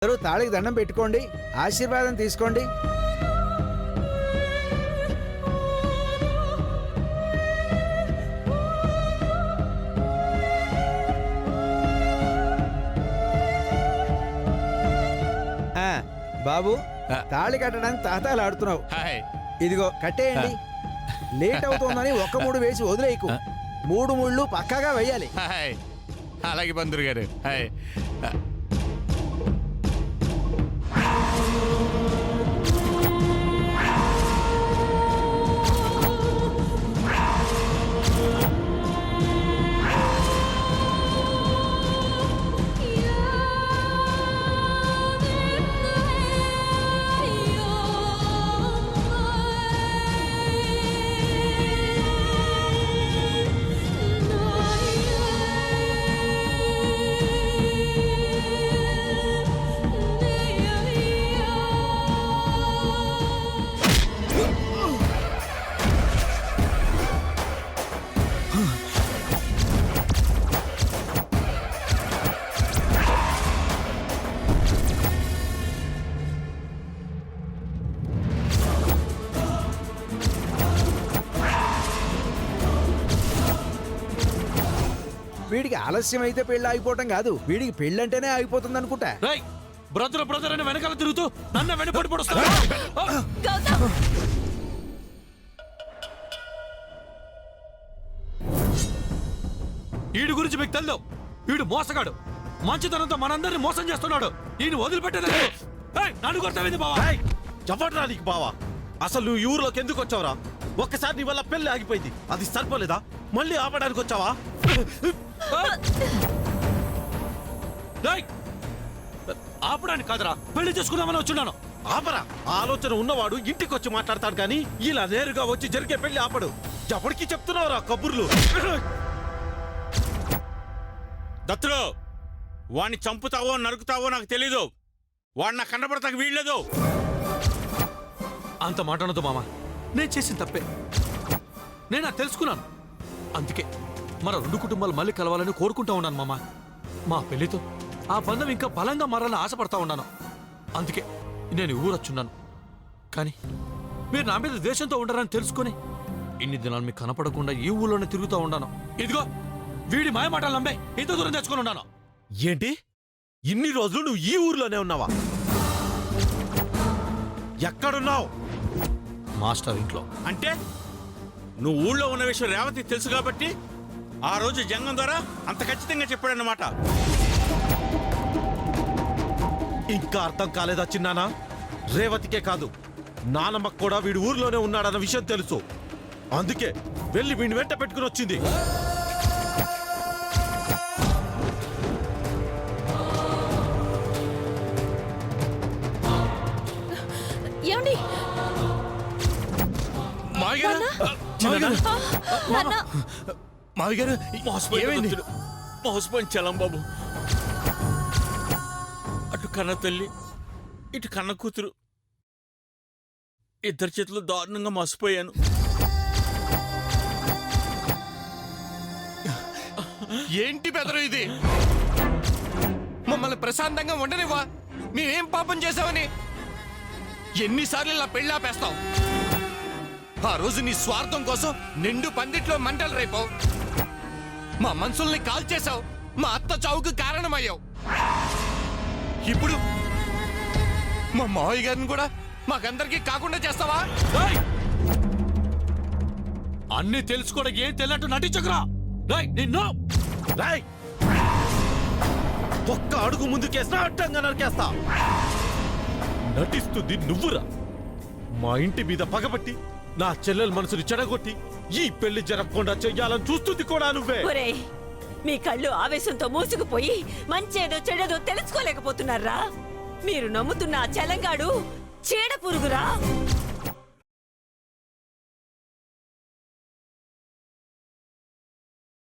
అందరూ తాళికి దండం పెట్టుకోండి, ఆశీర్వాదం తీసుకోండి. బాబు, తాళి కట్టడానికి తాతాలు ఆడుతున్నావు. ఇదిగో కట్టేయండి. లేట్ అవుతోందని ఒక్క మూడు వేసి వదిలేయకు. 3 ముళ్ళు పక్కాగా వెయ్యాలి. అలాగే పంతులు గారు. వీడికి ఆలస్యం అయితే పెళ్లి ఆగిపోవటం కాదు, వీడికి పెళ్ళంటేనే ఆగిపోతుంది అనుకుంటా. బ్రదర్ బ్రదర్ అని వెనకాల తిరుగుతూ నన్ను వెనపడి పడుస్తా. వీడి గురించి మీకు తెల్లు. వీడు మోసగాడు, మంచితనంతో మనందరినీ మోసం చేస్తున్నాడు. ఈయన వదిలిపెట్టలేదు. నన్ను కొడతావేంది బావా? చెప్పట్రా నీకు బావా, అసలు నువ్వు ఈ ఊర్లోకి ఎందుకు వచ్చావురా? ఒక్కసారి నీ వల్ల పెళ్లి ఆగిపోయింది, అది సరిపోలేదా? మళ్ళీ ఆపడానికి వచ్చావా? ఆపడానికి కాదురా, పెళ్లి చేసుకుందామని వచ్చున్నాను. ఆపరా, ఆలోచన ఉన్నవాడు ఇంటికి వచ్చి మాట్లాడతాడు కానీ ఇలా నేరుగా వచ్చి జరిగే పెళ్లి ఆపడు. ఎవరికి చెప్తున్నావురా కబుర్లు? దత్తుడు, వాణ్ణి చంపుతావో నరుకుతావో నాకు తెలీదు. వాడు నా కనబడతాకు వీల్లేదు. అంత మాట అనదు మామ. నేను చేసిన తప్పే, నేను అది తెలుసుకున్నాను. అందుకే మన 2 కుటుంబాలు మళ్ళీ కలవాలని కోరుకుంటా ఉన్నాను మామ. మా పెళ్లితో ఆ బంధం ఇంకా బలంగా మారాలని ఆశపడతా ఉన్నాను. అందుకే నేను ఊరొచ్చున్నాను. కానీ మీరు నా మీద ద్వేషంతో ఉండరని తెలుసుకుని ఇన్ని దినాలు మీకు కనపడకుండా ఈ ఊళ్ళోనే తిరుగుతూ ఉన్నాను. ఇదిగో వీడి మాయ మాటలు నమ్మే ఇంత దూరం తెచ్చుకుని ఉన్నాను. ఏంటి, ఇన్ని రోజులు నువ్వు ఈ ఊర్లోనే ఉన్నావా? ఎక్కడున్నావు? మాస్టర్ ఇంట్లో. అంటే నువ్వు ఊళ్ళో ఉన్న విషయం రేవతి తెలుసు కాబట్టి ఆ రోజు జంగం ద్వారా అంత ఖచ్చితంగా చెప్పాడన్నమాట. ఇంకా అర్థం కాలేదా చిన్నానా? రేవతికే కాదు, నానమ్మకు కూడా వీడు ఊర్లోనే ఉన్నాడన్న విషయం తెలుసు. అందుకే వెళ్ళి వీడిని వెంట పెట్టుకుని వచ్చింది. మావిగారు మోసపోయిన చలం బాబు. అటు కన్న తల్లి, ఇటు కన్న కూతురు, ఇద్దరి చేతులు దారుణంగా మోసపోయాను. ఏంటి బెదరు ఇది? మమ్మల్ని ప్రశాంతంగా ఉండనివ్వా? మేమేం పాపం చేశామని? ఎన్నిసార్లు ఇలా పెళ్ళి ఆపేస్తావు? ఆ రోజు నీ స్వార్థం కోసం నిండు పందిట్లో మంటలు రేపావు, మా మనసుల్ని కాల్చేశావు, మా అత్త చావుకు కారణమయ్యావు. ఇప్పుడు మా మావయ్య గారిని కూడా మాకందరికీ కాకుండా చేస్తావా? అన్ని తెలుసుకోవడం ఏం తెలియనట్టు నటించకురా. నిన్ను ఒక్క అడుగు ముందుకేస్తా అడ్డంగా నరికేస్తా. నటిస్తుంది నువ్వురా. మా ఇంటి మీద పగబట్టి నా చెల్లెల మనసుని చెడగొట్టి ఈ పెళ్లి జరగకుండా చెయ్యాలని చూస్తుంది కూడా నువ్వే. మీ కళ్ళు ఆవేశంతో మూసుకుపోయి మంచేదో చెడేదో తెలుసుకోలేకపోతున్నారా? మీరు నమ్ముతున్న ఆ చెలంగాడు చీడ పురుగురా.